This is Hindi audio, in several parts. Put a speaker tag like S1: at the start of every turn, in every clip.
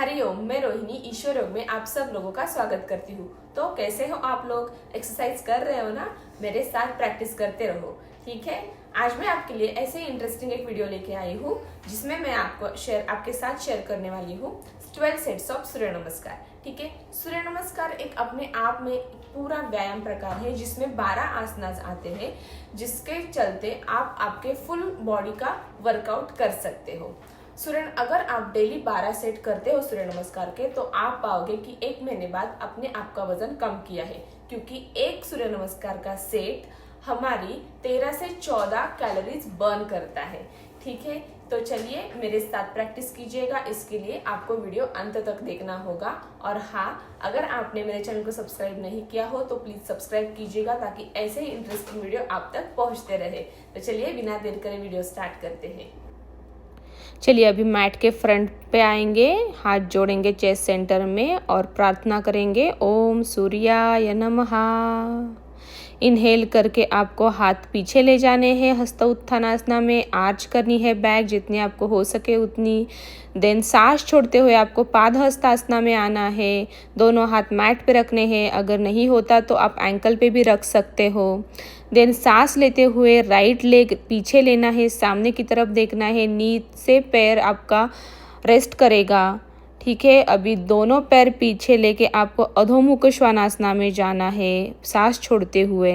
S1: हरिओम, मैं रोहिणी ईश्वर योग में आप सब लोगों का स्वागत करती हूँ। तो कैसे हो आप लोग? एक्सरसाइज कर रहे हो ना? मेरे साथ प्रैक्टिस करते रहो, ठीक है। आज मैं आपके लिए ऐसे ही इंटरेस्टिंग एक वीडियो लेके आई हूँ जिसमें मैं आपके साथ शेयर करने वाली हूँ 12 सेट्स ऑफ सूर्य नमस्कार, ठीक है। सूर्य नमस्कार एक अपने आप में पूरा व्यायाम प्रकार है जिसमें 12 आसनास आते हैं, जिसके चलते आप आपके फुल बॉडी का वर्कआउट कर सकते हो। अगर आप डेली 12 सेट करते हो सूर्य नमस्कार के, तो आप पाओगे कि 1 महीने बाद अपने आप का वजन कम किया है, क्योंकि एक सूर्य नमस्कार का सेट हमारी 13 से 14 कैलोरीज बर्न करता है, ठीक है। तो चलिए मेरे साथ प्रैक्टिस कीजिएगा। इसके लिए आपको वीडियो अंत तक देखना होगा। और हाँ, अगर आपने मेरे चैनल को सब्सक्राइब नहीं किया हो तो प्लीज सब्सक्राइब कीजिएगा, ताकि ऐसे ही इंटरेस्टिंग वीडियो आप तक पहुंचते रहे। तो चलिए बिना देर करे वीडियो स्टार्ट करते हैं।
S2: चलिए अभी मैट के फ्रंट पे आएंगे, हाथ जोड़ेंगे चेस्ट सेंटर में और प्रार्थना करेंगे ओम सूर्याय नमः। इनहेल करके आपको हाथ पीछे ले जाने हैं, हस्त उत्थानासना में आर्च करनी है बैक जितनी आपको हो सके उतनी। देन सांस छोड़ते हुए आपको पाद हस्तासना में आना है, दोनों हाथ मैट पे रखने हैं। अगर नहीं होता तो आप एंकल पे भी रख सकते हो। देन सांस लेते हुए राइट लेग पीछे लेना है, सामने की तरफ देखना है, नी से पैर आपका रेस्ट करेगा, ठीक है। अभी दोनों पैर पीछे लेके आपको अधोमुख श्वानासना में जाना है, सांस छोड़ते हुए।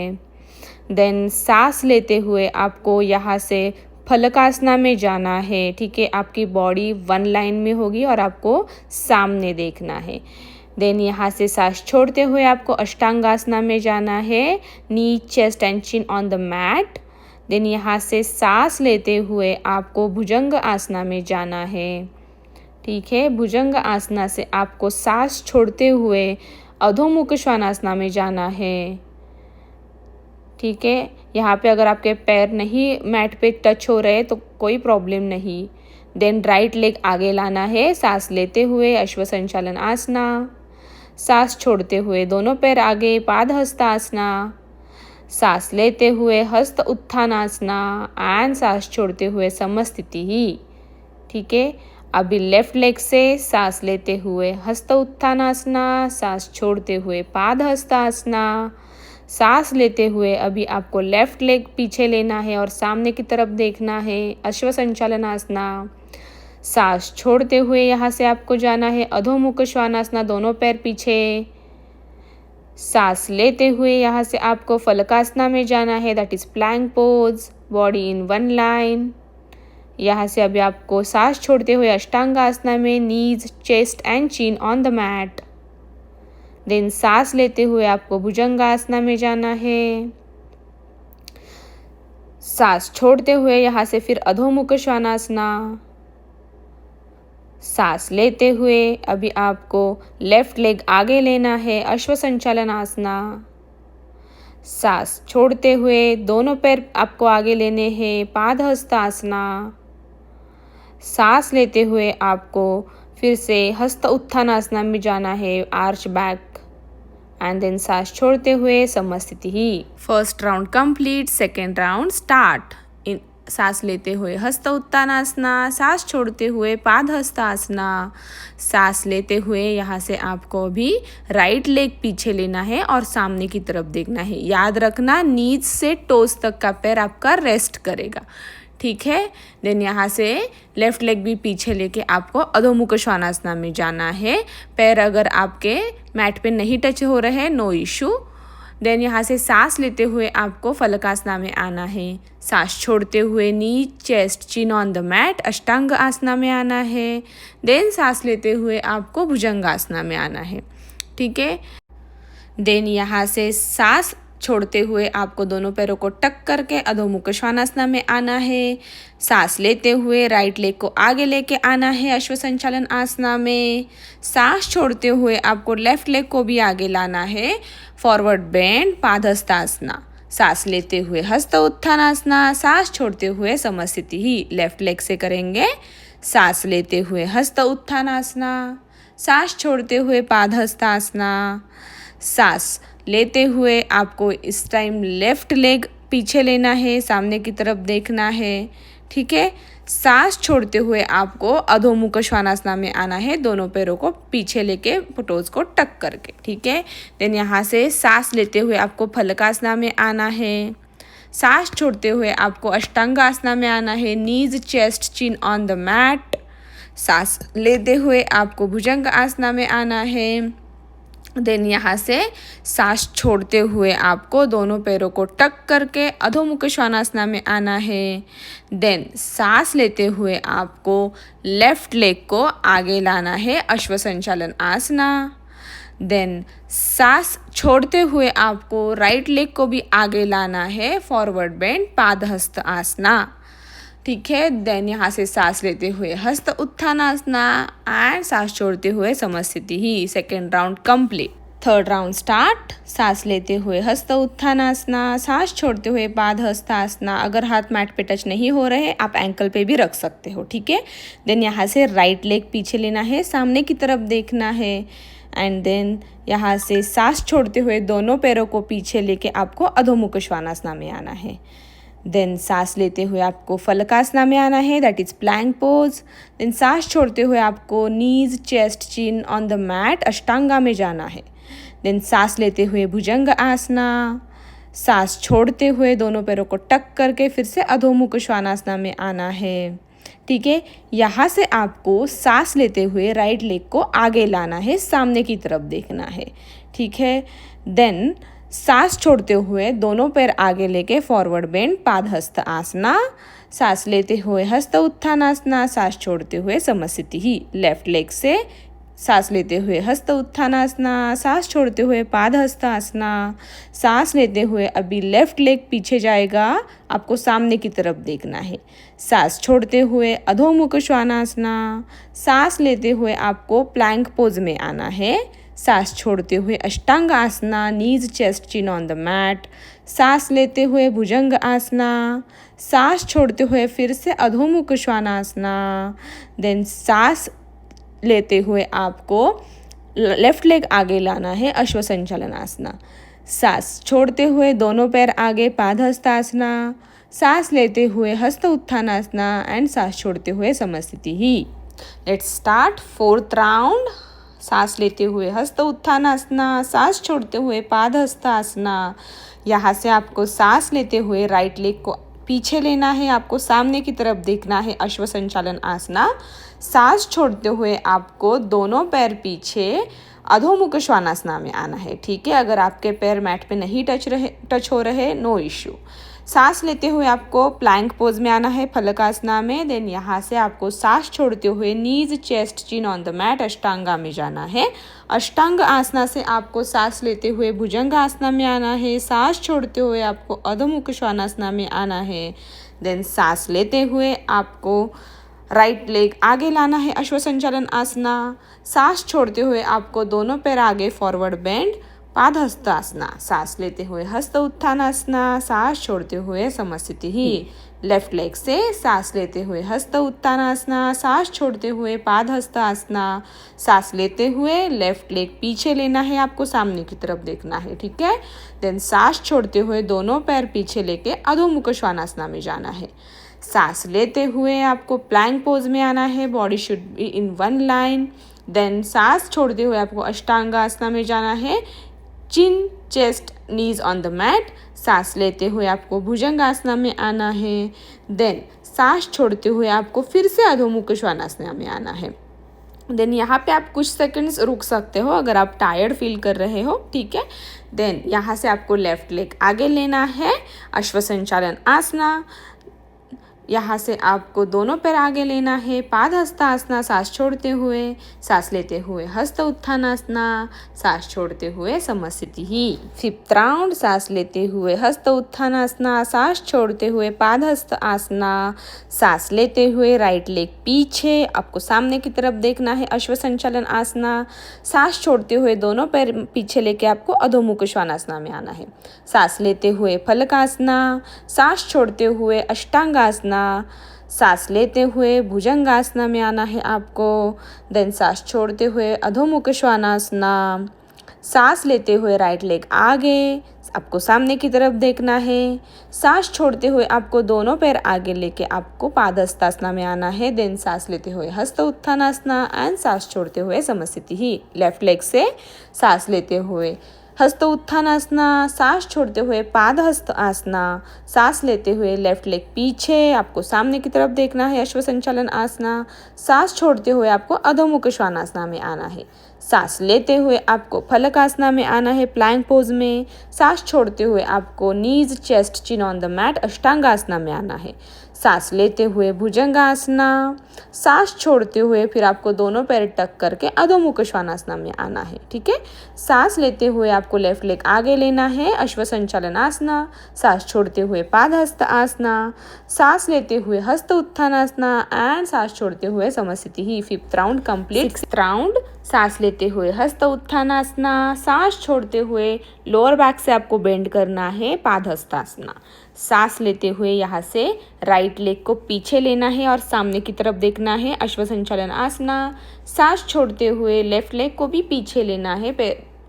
S2: देन सांस लेते हुए आपको यहाँ से फलकासना में जाना है, ठीक है। आपकी बॉडी 1 लाइन में होगी और आपको सामने देखना है। देन यहाँ से सांस छोड़ते हुए आपको अष्टांगासना में जाना है, knee chest and chin on the mat. Then यहाँ से सांस लेते हुए आपको भुजंग आसना में जाना है, ठीक है। भुजंग आसना से आपको सांस छोड़ते हुए अधोमुख श्वानासना में जाना है, ठीक है। यहाँ पे अगर आपके पैर नहीं मैट पे टच हो रहे तो कोई प्रॉब्लम नहीं। देन राइट लेग आगे लाना है, सांस लेते हुए अश्व संचालन आसना, सांस छोड़ते हुए दोनों पैर आगे पाद हस्तासना, सांस लेते हुए हस्त उत्थानासना एंड सांस छोड़ते हुए समस्थिति ही, ठीक है। अभी लेफ्ट लेग से सांस लेते हुए हस्त उत्थानासना, सांस छोड़ते हुए पाद हस्तासना, सांस लेते हुए अभी आपको लेफ्ट लेग पीछे लेना है और सामने की तरफ देखना है, अश्व संचालन आसना। सांस छोड़ते हुए यहाँ से आपको जाना है अधोमुख श्वानासना, दोनों पैर पीछे। सांस लेते हुए यहाँ से आपको फलकासना में जाना है, that is plank pose, body in 1 line. यहाँ से अभी आपको सांस छोड़ते हुए अष्टांगासना में, knees chest and chin on the mat. Then सांस लेते हुए आपको भुजंगासना में जाना है। सांस छोड़ते हुए यहाँ से फिर अधोमुख श्वानासना। सांस लेते हुए अभी आपको लेफ्ट लेग आगे लेना है, अश्व संचालन आसना। सांस छोड़ते हुए दोनों पैर आपको आगे लेने हैं, पाद हस्तासना। सांस लेते हुए आपको फिर से हस्त उत्थानासना में जाना है, आर्च बैक। एंड देन सांस छोड़ते हुए समस्थिति ही। First round complete, second round start. सांस लेते हुए हस्त उत्थानासना, सांस छोड़ते हुए पाद हस्तासना। सांस लेते हुए यहाँ से आपको भी राइट लेग पीछे लेना है और सामने की तरफ देखना है। याद रखना नीज से टोस तक का पैर आपका रेस्ट करेगा, ठीक है। देन यहाँ से लेफ्ट लेग भी पीछे लेके आपको अधोमुख श्वानासना में जाना है। पैर अगर आपके मैट पे नहीं टच हो रहे हैं, नो इशू। देन यहाँ से सांस लेते हुए आपको फलकासना में आना है, सांस छोड़ते हुए knee chest chin on the mat, अष्टांग आसना में आना है। देन सांस लेते हुए आपको भुजंगासना में आना है, ठीक है। देन यहाँ से सांस छोड़ते हुए आपको दोनों पैरों को टक करके अधोमुख श्वानासना में आना है। सांस लेते हुए राइट लेग को आगे लेके आना है, अश्व संचालन आसना में। सांस छोड़ते हुए आपको लेफ्ट लेग को भी आगे लाना है, फॉरवर्ड बेंड पाद हस्तासना। सांस लेते हुए हस्त उत्थानासना, सांस छोड़ते हुए समस्थिति ही। लेफ्ट लेग से करेंगे, सांस लेते हुए हस्त उत्थानासना, सांस छोड़ते हुए पाद हस्तासना। सांस लेते हुए आपको इस टाइम लेफ्ट लेग पीछे लेना है, सामने की तरफ देखना है, ठीक है। सांस छोड़ते हुए आपको अधोमुख श्वानासना में आना है, दोनों पैरों को पीछे लेके टोज को टक करके, ठीक है। देन यहाँ से सांस लेते हुए आपको फलकासना में आना है। सांस छोड़ते हुए आपको अष्टांगासना में आना है, knees chest chin on the mat. सांस लेते हुए आपको भुजंग आसना में आना है। देन यहाँ से सांस छोड़ते हुए आपको दोनों पैरों को टक करके अधोमुख श्वानासना में आना है। देन सांस लेते हुए आपको लेफ्ट लेग को आगे लाना है, अश्व संचालन आसना। देन सांस छोड़ते हुए आपको राइट लेग को भी आगे लाना है, फॉरवर्ड बेंड पादहस्त आसना, ठीक है। देन यहाँ से सांस लेते हुए हस्त उत्थानासना एंड सांस छोड़ते हुए समस्थिति ही। Second round complete. Third round start. सांस लेते हुए हस्त उत्थानासना, सांस छोड़ते हुए पादहस्तासना। अगर हाथ मैट पे टच नहीं हो रहे आप एंकल पे भी रख सकते हो, ठीक है। देन यहाँ से राइट लेग पीछे लेना है, सामने की तरफ देखना है एंड देन यहाँ से सांस छोड़ते हुए दोनों पैरों को पीछे लेके आपको अधोमुख श्वानासना में आना है। देन सांस लेते हुए आपको फलकासना में आना है, that is plank pose. Then सांस छोड़ते हुए आपको knees chest chin on the mat, अष्टांगा में जाना है। देन सांस लेते हुए भुजंग आसना, सांस छोड़ते हुए दोनों पैरों को टक करके फिर से अधोमुख श्वानासना में आना है, ठीक है। यहाँ से आपको सांस लेते हुए राइट लेग को आगे लाना है, सामने की तरफ देखना है, ठीक है। देन सांस छोड़ते हुए दोनों पैर आगे लेके फॉरवर्ड बेंड पादहस्त आसना। सांस लेते हुए हस्त उत्थानासना, सांस छोड़ते हुए समस्थिति ही। लेफ्ट लेग से सांस लेते हुए हस्त उत्थानासना, सांस छोड़ते हुए पादहस्त आसना। सांस लेते हुए अभी लेफ्ट लेग पीछे जाएगा, आपको सामने की तरफ देखना है। सांस छोड़ते हुए अधोमुख श्वानासना, सांस लेते हुए आपको प्लैंक पोज में आना है। सांस छोड़ते हुए अष्टांग आसना, knees chest chin on the mat. सांस लेते हुए भुजंग आसना, सांस छोड़ते हुए फिर से अधोमुख श्वानासना। देन सांस लेते हुए आपको लेफ्ट लेग आगे लाना है, अश्व संचालन आसना। सांस छोड़ते हुए दोनों पैर आगे पादहस्तासना। सांस लेते हुए हस्त उत्थानासना एंड सांस छोड़ते हुए समस्थिति ही। Let's start fourth round. सांस लेते हुए हस्त उत्थानासना, सांस छोड़ते हुए पादहस्तासना। यहाँ से आपको सांस लेते हुए राइट लेग को पीछे लेना है, आपको सामने की तरफ देखना है, अश्व संचालन आसना। सांस छोड़ते हुए आपको दोनों पैर पीछे अधोमुख श्वानासना में आना है, ठीक है। अगर आपके पैर मैट पे नहीं टच हो रहे नो इश्यू। सांस लेते हुए आपको प्लैंक पोज में आना है, फलकासना में। देन यहाँ से आपको सांस छोड़ते हुए knees chest chin on the mat, अष्टांगा में जाना है। अष्टांग आसना से आपको सांस लेते हुए भुजंग आसना में आना है। सांस छोड़ते हुए आपको अधोमुख श्वानासना में आना है। देन सांस लेते हुए आपको राइट लेग आगे लाना है, अश्व संचालन आसना। सांस छोड़ते हुए आपको दोनों पैर आगे फॉरवर्ड बेंड पादहस्तासना। सांस लेते हुए हस्त उत्थानासना, सांस छोड़ते हुए समस्थिति ही। लेफ्ट लेग से सांस लेते हुए हस्त उत्थानासना, सांस छोड़ते हुए पादहस्तासना। सांस लेते हुए लेफ्ट लेग पीछे लेना है, आपको सामने की तरफ देखना है, ठीक है। देन सांस छोड़ते हुए दोनों पैर पीछे लेके अधोमुख श्वानासना में जाना है। सांस लेते हुए आपको प्लैंक पोज में आना है, body should be in one line. Then सांस छोड़ते हुए आपको अष्टांगासना में जाना है, chin chest knees on the mat. सांस लेते हुए आपको भुजंगासना में आना है। देन सांस छोड़ते हुए आपको फिर से अधोमुख श्वानासना में आना है। देन यहाँ पे आप कुछ सेकंड्स रुक सकते हो अगर आप टायर्ड फील कर रहे हो, ठीक है। देन यहाँ से आपको लेफ्ट लेग आगे लेना है, अश्व संचालन आसना। यहाँ से आपको दोनों पैर आगे लेना है, पादहस्तासना। सांस छोड़ते हुए, सांस लेते हुए हस्त उत्थानासना, सांस छोड़ते हुए समस्थिति ही। Fifth round. सांस लेते हुए हस्त उत्थानासना, सांस छोड़ते हुए पादहस्त आसना। सांस लेते हुए राइट लेग पीछे, आपको सामने की तरफ देखना है, अश्व संचालन आसना। सांस छोड़ते हुए दोनों पैर पीछे लेके आपको अधोमुख श्वानासना में आना है। सांस लेते हुए फलकासना, सांस छोड़ते हुए अष्टांगासना। सांस लेते हुए भुजंगासना में आना है आपको। देन सांस छोड़ते हुए अधोमुख श्वानासना। सांस लेते हुए राइट लेग आगे, आपको सामने की तरफ देखना है। सांस छोड़ते हुए आपको दोनों पैर आगे लेके आपको पादहस्तासना में आना है। देन सांस लेते हुए हस्त उत्थानासना एंड सांस छोड़ते हुए समस्थिति ही। लेफ्ट लेग से सांस लेते हुए हस्त उत्थानासना, सांस छोड़ते हुए पादहस्त आसना, सांस लेते हुए लेफ्ट लेग पीछे, आपको सामने की तरफ देखना है, अश्व संचालन आसना। सांस छोड़ते हुए आपको अधोमुख श्वानासना में आना है। सांस लेते हुए आपको फलकासना में आना है, प्लैंक पोज में। सांस छोड़ते हुए आपको knees chest chin on the mat, अष्टांगासना में आना है। सांस लेते हुए भुजंगासना, सांस छोड़ते हुए फिर आपको दोनों पैर टक करके अधोमुख श्वानासना में आना है। ठीक है, सांस लेते हुए आपको लेफ्ट लेग आगे लेना है, अश्व संचालन आसना। सांस छोड़ते हुए पादहस्त आसना, सांस लेते हुए हस्त उत्थानासना एंड सांस छोड़ते हुए समस्थिति ही। 5th round complete. 6th round सांस लेते हुए हस्त उत्थानासना, सांस छोड़ते हुए लोअर बैक से आपको बेंड करना है, पादहस्तासना। सांस लेते हुए यहाँ से राइट लेग को पीछे लेना है और सामने की तरफ देखना है, अश्व संचालन आसना। सांस छोड़ते हुए लेफ्ट लेग को भी पीछे लेना है,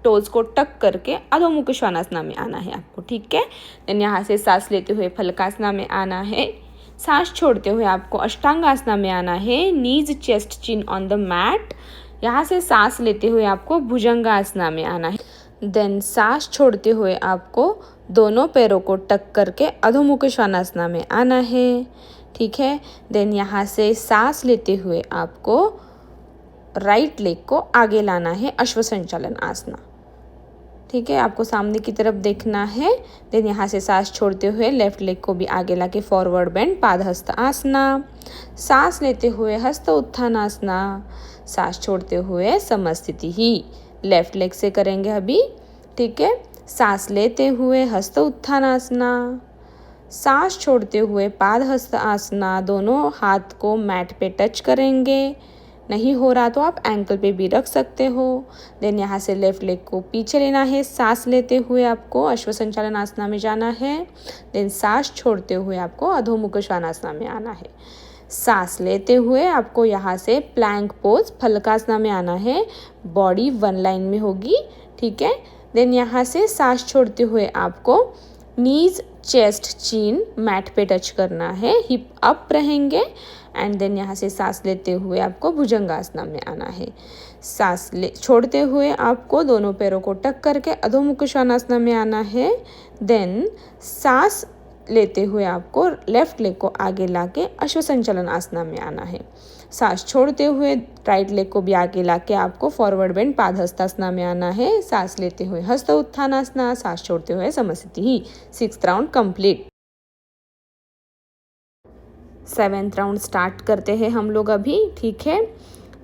S2: टोज को टक करके अधोमुख श्वानासना में आना है आपको। ठीक है, देन यहाँ से सांस लेते हुए फलकासना में आना है। सांस छोड़ते हुए आपको अष्टांगासना में आना है, knees chest chin on the mat. यहाँ से सांस लेते हुए आपको भुजंगासना में आना है। देन सांस छोड़ते हुए आपको दोनों पैरों को टक करके अधोमुख श्वानासना में आना है। ठीक है, देन यहाँ से सांस लेते हुए आपको राइट लेग को आगे लाना है, अश्व संचालन आसना। ठीक है, आपको सामने की तरफ देखना है। देन यहाँ से सांस छोड़ते हुए लेफ्ट लेग को भी आगे लाके फॉरवर्ड बेंड, पादहस्त आसना। सांस लेते हुए हस्त उत्थानासना, सांस छोड़ते हुए समस्थिति ही। लेफ्ट लेग से करेंगे अभी। ठीक है, सांस लेते हुए हस्त उत्थानासना, सांस छोड़ते हुए पादहस्त आसना। दोनों हाथ को मैट पे टच करेंगे, नहीं हो रहा तो आप एंकल पे भी रख सकते हो। देन यहाँ से लेफ्ट लेग को पीछे लेना है, सांस लेते हुए आपको अश्व संचालन आसना में जाना है। देन सांस छोड़ते हुए आपको अधोमुख श्वानासना में आना है। सांस लेते हुए आपको यहाँ से प्लैंक पोज फलकासना में आना है, बॉडी वन लाइन में होगी। ठीक है, देन यहाँ से सांस छोड़ते हुए आपको नीज चेस्ट चीन मैट पे टच करना है, हिप अप रहेंगे। एंड देन यहाँ से सांस लेते हुए आपको भुजंगासना में आना है। सांस छोड़ते हुए आपको दोनों पैरों को टक करके अधोमुख श्वानासना में आना है। देन सांस लेते हुए आपको लेफ्ट लेग को आगे लाके अश्व संचालन आसना में आना है। सांस छोड़ते हुए राइट लेग को भी आगे लाके आपको फॉरवर्ड बेंड पादहस्तासना में आना है। सांस लेते हुए हस्त उत्थानासना, सांस छोड़ते हुए समस्थिति ही। 6th round complete. 7th round start करते हैं हम लोग अभी। ठीक है,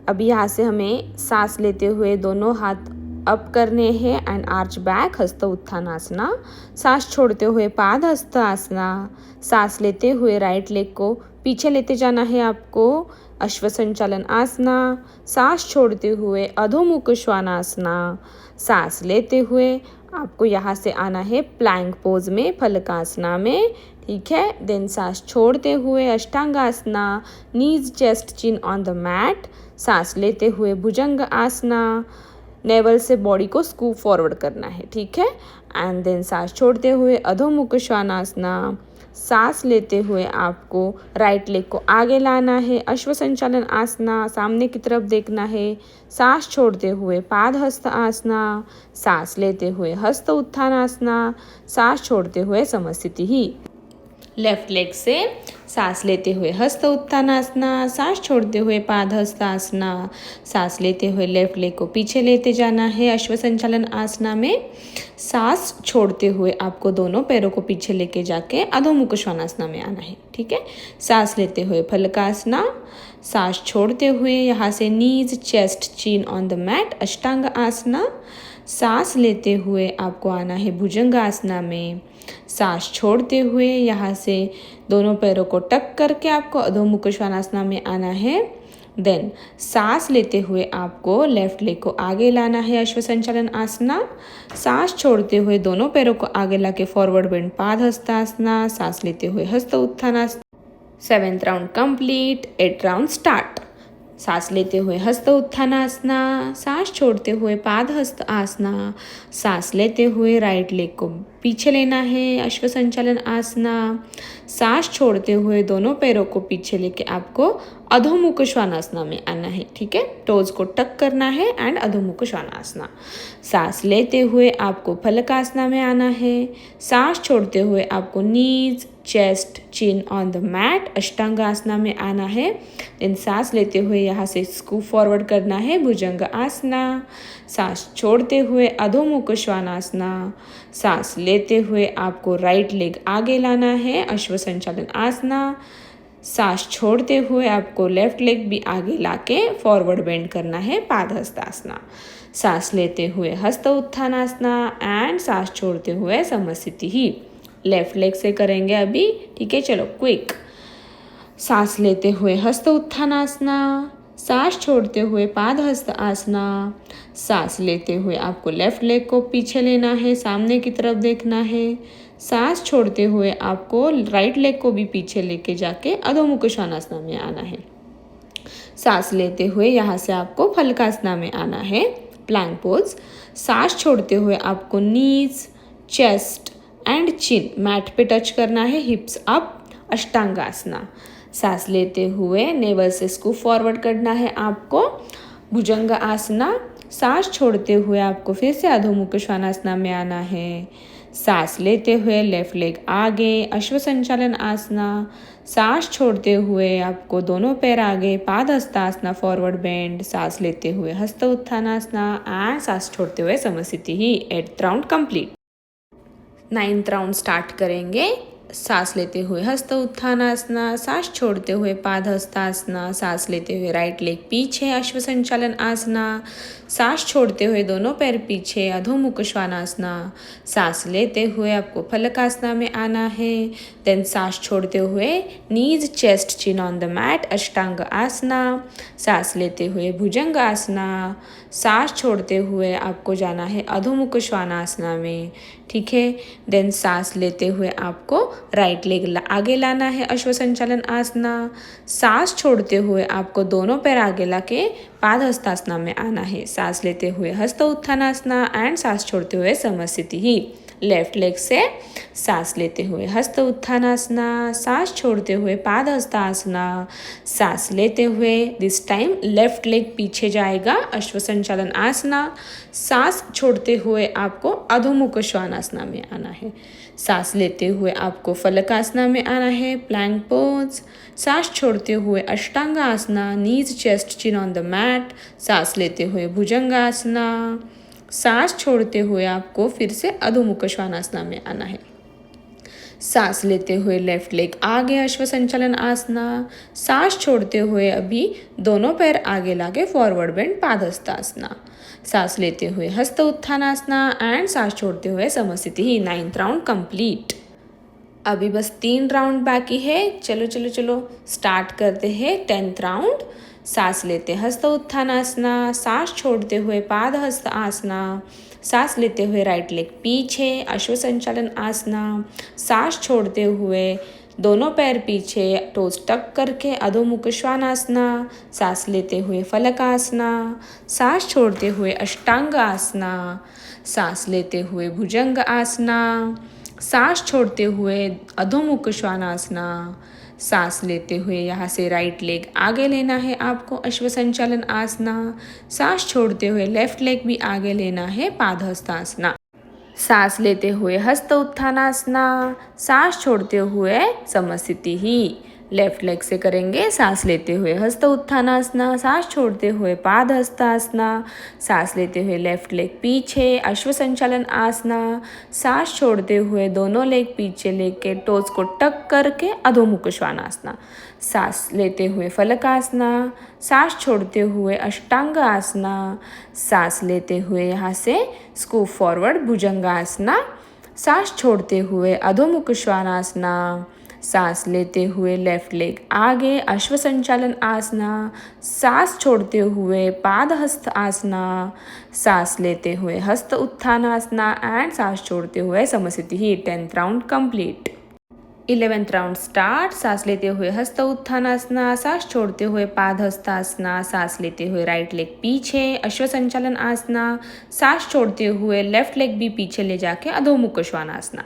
S2: अभी यहाँ से हमें सांस लेते हुए दोनों हाथ अप करने हैं एंड आर्च बैक, हस्त उत्थानासना। सांस छोड़ते हुए पादहस्त आसना, सांस लेते हुए राइट लेग को पीछे लेते जाना है आपको, अश्व संचालन आसना। सांस छोड़ते हुए अधोमुख श्वानासना, सांस लेते हुए आपको यहाँ से आना है प्लैंक पोज में, फलकासना में। ठीक है, देन सांस छोड़ते हुए अष्टांगासना, knees chest chin on the mat. सांस लेते हुए भुजंग आसना, नेवल से बॉडी को स्कूप फॉरवर्ड करना है। ठीक है, एंड देन सांस छोड़ते हुए अधोमुख श्वानासना। सांस लेते हुए आपको राइट लेग को आगे लाना है, अश्व संचालन आसना, सामने की तरफ देखना है। सांस छोड़ते हुए पादहस्त आसना, सांस लेते हुए हस्त उत्थानासना, सांस छोड़ते हुए समस्थिति ही। लेफ्ट लेग से सांस लेते हुए हस्त उत्थानासना, सांस छोड़ते हुए पादहस्तासना। सांस लेते हुए लेफ्ट लेग को पीछे लेते जाना है, अश्व संचालन आसना में। सांस छोड़ते हुए आपको दोनों पैरों को पीछे लेके जाके अधोमुख श्वानासना में आना है। ठीक है, सांस लेते हुए फलकासना, सांस छोड़ते हुए यहाँ से नीज चेस्ट चीन ऑन द मैट, अष्टांग आसना। सांस लेते हुए आपको आना है भुजंगासना में। सांस छोड़ते हुए यहाँ से दोनों पैरों को टक करके आपको अधोमुख श्वानासना में आना है। देन सांस लेते हुए आपको लेफ्ट लेग को आगे लाना है, अश्व संचालन आसना। सांस छोड़ते हुए दोनों पैरों को आगे लाके फॉरवर्ड बेंड पादहस्तासना, सांस लेते हुए हस्त उत्थानासना। 7th round complete. 8th round start. सांस लेते हुए हस्त उत्थानासना, सांस छोड़ते हुए पाद हस्त आसना, सांस लेते हुए राइट लेग को पीछे लेना है, अश्व संचालन आसना, सांस छोड़ते हुए दोनों पैरों को पीछे लेके आपको अधोमुख श्वानासना में आना है। ठीक है, टोज को टक करना है एंड अधोमुख श्वानासना। सांस लेते हुए आपको फलकासना में आना है, सांस छोड़ते हुए आपको knees chest chin on the mat अष्टांगासना में आना है। देन सांस लेते हुए यहाँ से स्कूप फॉरवर्ड करना है भुजंग आसना, सांस छोड़ते हुए अधोमुख श्वानासना, सांस लेते हुए आपको राइट लेग आगे लाना है अश्व संचालन आसना, सांस छोड़ते हुए आपको लेफ्ट लेग भी आगे लाके फॉरवर्ड बेंड करना है पादहस्तासना। सांस लेते हुए हस्त उत्थानासना एंड सांस छोड़ते हुए समस्थिति ही। लेफ्ट लेग से करेंगे अभी। ठीक है, चलो क्विक। सांस लेते हुए हस्त उत्थानासना, सांस छोड़ते हुए पादहस्त आसना, सांस लेते हुए आपको लेफ्ट लेग को पीछे लेना है, सामने की तरफ देखना है, सांस छोड़ते हुए आपको राइट लेग को भी पीछे लेके जाके अधोमुख श्वानासना में आना है। सांस लेते हुए यहाँ से आपको फलकासना में आना है, प्लैंक पोज। सांस छोड़ते हुए आपको knees chest and chin mat पे टच करना है, हिप्स अप अष्टांगासना। सांस लेते हुए नेवल से स्कूप फॉरवर्ड करना है आपको भुजंग आसना, सांस छोड़ते हुए आपको फिर से अधोमुख श्वानासना में आना है। सांस लेते हुए लेफ्ट लेग आगे अश्व संचालन आसना, सांस छोड़ते हुए आपको दोनों पैर आगे पादहस्तासना फॉरवर्ड बेंड, सांस लेते हुए हस्त उत्थानासना एंड सांस छोड़ते हुए समस्थिति ही। 8th round complete. 9th round start करेंगे। सांस लेते हुए हस्त उत्थानासना, सांस छोड़ते हुए पादहस्तासना, सांस लेते हुए राइट लेग पीछे अश्व संचालन आसना, सांस छोड़ते हुए दोनों पैर पीछे अधोमुख श्वानासना, सांस लेते हुए आपको फलकासना में आना है। देन सांस छोड़ते हुए knees chest chin on the mat अष्टांग आसना, सांस लेते हुए भुजंग आसना, सांस छोड़ते हुए आपको जाना है अधोमुख श्वानासना में। ठीक है, देन सांस लेते हुए आपको राइट लेग आगे लाना है अश्व संचालन आसना, सांस छोड़ते हुए आपको दोनों पैर आगे लाके पादहस्तासना में आना है। सांस लेते हुए हस्त उत्थानासना एंड सांस छोड़ते हुए समस्थिति ही। लेफ्ट लेग से सांस लेते हुए हस्त उत्थानासना, सांस छोड़ते हुए पादहस्तासना, सांस लेते हुए दिस टाइम लेफ्ट लेग पीछे जाएगा अश्व संचालन आसना, सांस छोड़ते हुए आपको अधोमुख श्वानासना में आना है। सांस लेते हुए आपको फलकासना में आना है, प्लैंक पोज। सांस छोड़ते हुए अष्टांग आसना, knees chest chin on the mat, सांस लेते हुए भुजंगासना, सांस छोड़ते हुए आपको फिर से अधोमुख श्वानासना में आना है। सांस लेते हुए लेफ्ट लेग आगे अश्व संचालन आसना, सांस छोड़ते हुए अभी दोनों पैर आगे लाके फॉरवर्ड बेंड पादहस्तासना, सांस लेते हुए हस्त उत्थानासना एंड सांस छोड़ते हुए समस्थिति ही। 9th round complete. अभी बस 3 राउंड बाकी है। चलो चलो चलो स्टार्ट करते हैं 10th राउंड। सांस लेते हस्त उत्थानासना, सांस छोड़ते हुए पादहस्त आसना, सांस लेते हुए राइट लेग पीछे अश्व संचालन आसना, सांस छोड़ते हुए दोनों पैर पीछे टोज टक करके अधोमुख श्वानासना, सांस लेते हुए फलकासना, सांस छोड़ते हुए अष्टांग आसना, सांस लेते हुए भुजंग आसना, सांस छोड़ते हुए अधोमुख श्वानासना, सांस लेते हुए यहाँ से राइट लेग आगे लेना है आपको अश्व संचालन आसना, सांस छोड़ते हुए लेफ्ट लेग भी आगे लेना है पादहस्तासना, सांस लेते हुए हस्त उत्थानासना, सांस छोड़ते हुए समस्थिति ही। लेफ्ट लेग से करेंगे। सांस लेते हुए हस्त उत्थानासना, सांस छोड़ते हुए पादहस्तासना, सांस लेते हुए लेफ्ट लेग पीछे अश्व संचालन आसना, सांस छोड़ते हुए दोनों लेग पीछे लेके टोज को टक करके अधोमुख श्वानासना, सांस लेते हुए फलकासना, सांस छोड़ते हुए अष्टांग आसना, सांस लेते हुए यहाँ से स्कूप फॉरवर्ड भुजंगासना, सांस छोड़ते हुए अधोमुख श्वानासना, सांस लेते हुए लेफ्ट लेग आगे अश्व संचालन आसना, सांस छोड़ते हुए पादहस्त आसना, सांस लेते हुए हस्त उत्थानासना एंड सांस छोड़ते हुए समस्थिति ही। 10th round complete. 11th round start. सांस लेते हुए हस्त उत्थानासना, सांस छोड़ते हुए पादहस्तासना, सांस लेते हुए राइट लेग पीछे अश्व संचालन आसना, सांस छोड़ते हुए लेफ्ट लेग भी पीछे ले जाके अधोमुख श्वानासना,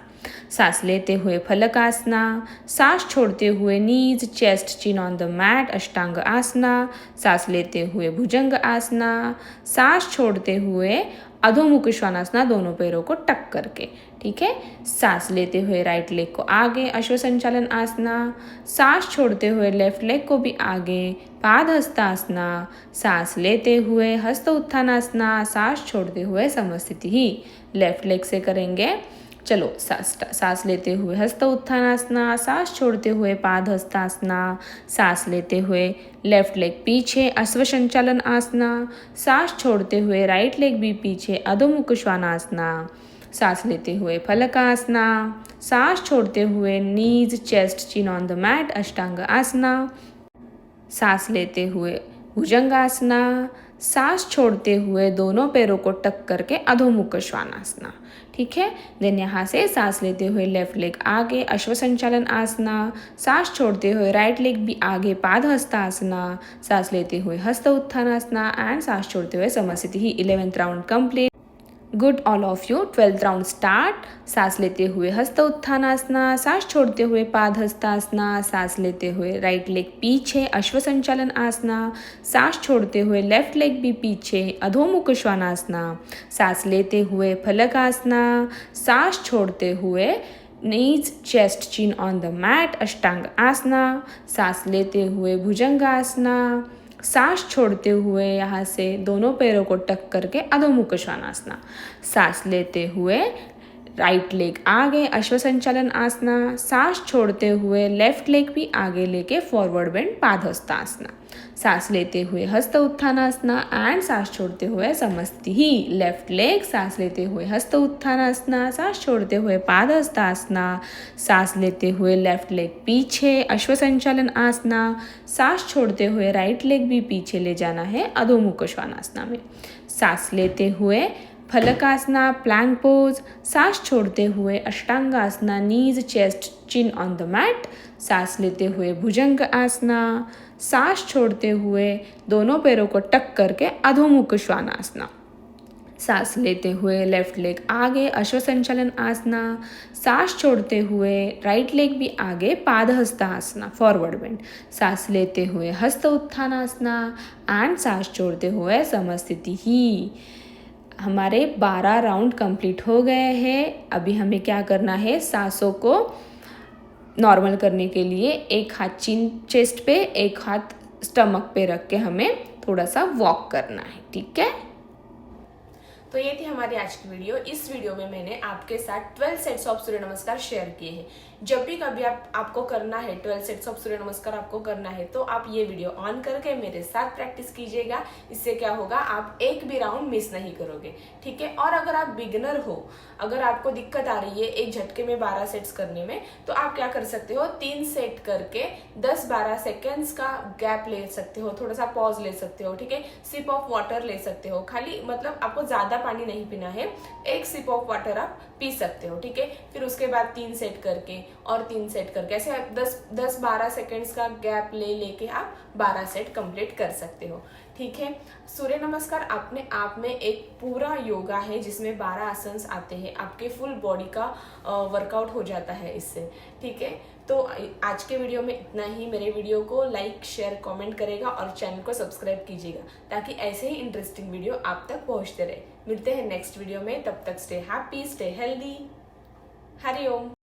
S2: सांस लेते हुए फलकासना, सांस छोड़ते हुए knees chest chin on the mat अष्टांग आसना, सांस लेते हुए भुजंग आसना, सांस छोड़ते हुए अधोमुख श्वानासना, दोनों पैरों को टक करके। ठीक है, सांस लेते हुए राइट लेग को आगे अश्व संचालन आसना, सांस छोड़ते हुए लेफ्ट लेग को भी आगे पादहस्तासना, सांस लेते हुए हस्त उत्थानासना, सांस छोड़ते हुए समस्थिति ही। लेफ्ट लेग से करेंगे। चलो, सांस लेते हुए हस्त उत्थानासना, सांस छोड़ते हुए पादहस्तासना, सांस लेते हुए लेफ्ट लेग पीछे अश्व संचालन आसना, सांस छोड़ते हुए राइट लेग भी पीछे अधोमुख श्वानासना, सांस लेते हुए फलकासना, सांस छोड़ते हुए knees chest chin on the mat अष्टांग आसना, सांस लेते हुए भुजंगासना, सांस छोड़ते हुए दोनों पैरों को टक करके अधोमुख श्वानासना। ठीक है, देन यहाँ से सांस लेते हुए लेफ्ट लेग आगे अश्व संचालन आसना, सांस छोड़ते हुए राइट लेग भी आगे पादहस्तासना, सांस लेते हुए हस्त उत्थानासना एंड सांस छोड़ते हुए समस्थिति ही। 11th round complete. Good all of you. 12th round start. सांस लेते हुए हस्त उत्थानासना, सांस छोड़ते हुए पादहस्तासना, सांस लेते हुए राइट लेग पीछे अश्व संचालन आसना, सांस छोड़ते हुए लेफ्ट लेग भी पीछे अधोमुख श्वानासना, सांस लेते हुए फलकासना, सांस छोड़ते हुए knees chest chin on the mat अष्टांग आसना, सांस लेते हुए भुजंगासना, सांस छोड़ते हुए यहाँ से दोनों पैरों को टक करके अधोमुख श्वानासना, सांस लेते हुए राइट लेग आगे अश्व संचालन आसना, सांस छोड़ते हुए लेफ्ट लेग भी आगे लेके फॉरवर्ड बेंड पादहस्तासना, सांस लेते हुए हस्त उत्थानासना एंड सांस छोड़ते हुए समस्थिति ही। लेफ्ट लेग, सांस लेते हुए हस्त उत्थानासना, सांस छोड़ते हुए पादहस्तासना, सांस लेते हुए लेफ्ट लेग पीछे अश्व संचालन आसना, सांस छोड़ते हुए राइट लेग भी पीछे ले जाना है अधोमुख श्वानासना में, सांस लेते हुए फलकासना प्लैंक पोज, सांस छोड़ते हुए अष्टांगासना knees chest chin on the mat, सांस लेते हुए भुजंग आसना, सांस छोड़ते हुए दोनों पैरों को टक करके अधोमुख श्वानासना, सांस लेते हुए लेफ्ट लेग आगे अश्व संचालन आसना, सांस छोड़ते हुए राइट लेग भी आगे पादहस्तासना फॉरवर्ड बेंड, सांस लेते हुए हस्त उत्थानासना एंड सांस छोड़ते हुए समस्थिति ही। हमारे 12 राउंड कंप्लीट हो गए हैं। अभी हमें क्या करना है, सांसों को नॉर्मल करने के लिए एक हाथ चिन चेस्ट पे, एक हाथ स्टमक पे रख के हमें थोड़ा सा वॉक करना है। ठीक है,
S1: तो ये थी हमारी आज की वीडियो। इस वीडियो में मैंने आपके साथ 12 सेट्स ऑफ सूर्य नमस्कार शेयर किए हैं। जब भी कभी आपको करना है 12 सेट्स ऑफ सूर्य नमस्कार आपको करना है तो आप ये वीडियो ऑन करके मेरे साथ प्रैक्टिस कीजिएगा। इससे क्या होगा, आप एक भी राउंड मिस नहीं करोगे। ठीक है, और अगर आप बिगिनर हो, अगर आपको दिक्कत आ रही है एक झटके में 12 सेट्स करने में, तो आप क्या कर सकते हो, 3 सेट करके 10-12 सेकेंड्स का गैप ले सकते हो, थोड़ा सा पॉज ले सकते हो। ठीक है, सिप ऑफ वाटर ले सकते हो, खाली मतलब आपको ज्यादा पानी नहीं पीना है, एक सिप ऑफ वाटर आप पी सकते हो। ठीक है, फिर उसके बाद 3 सेट करके और 3 सेट करके ऐसे 10-12 सेकेंड्स का गैप लेके आप 12 सेट कंप्लीट कर सकते हो। ठीक है, सूर्य नमस्कार अपने आप में एक पूरा योगा है जिसमें 12 आसन्स आते हैं, आपके फुल बॉडी का वर्कआउट हो जाता है इससे। ठीक है, तो आज के वीडियो में इतना ही। मेरे वीडियो को लाइक शेयर कमेंट करेगा और चैनल को सब्सक्राइब कीजिएगा ताकि ऐसे ही इंटरेस्टिंग वीडियो आप तक पहुंचते रहे। मिलते हैं नेक्स्ट वीडियो में, तब तक stay happy, stay healthy. Hari ओम।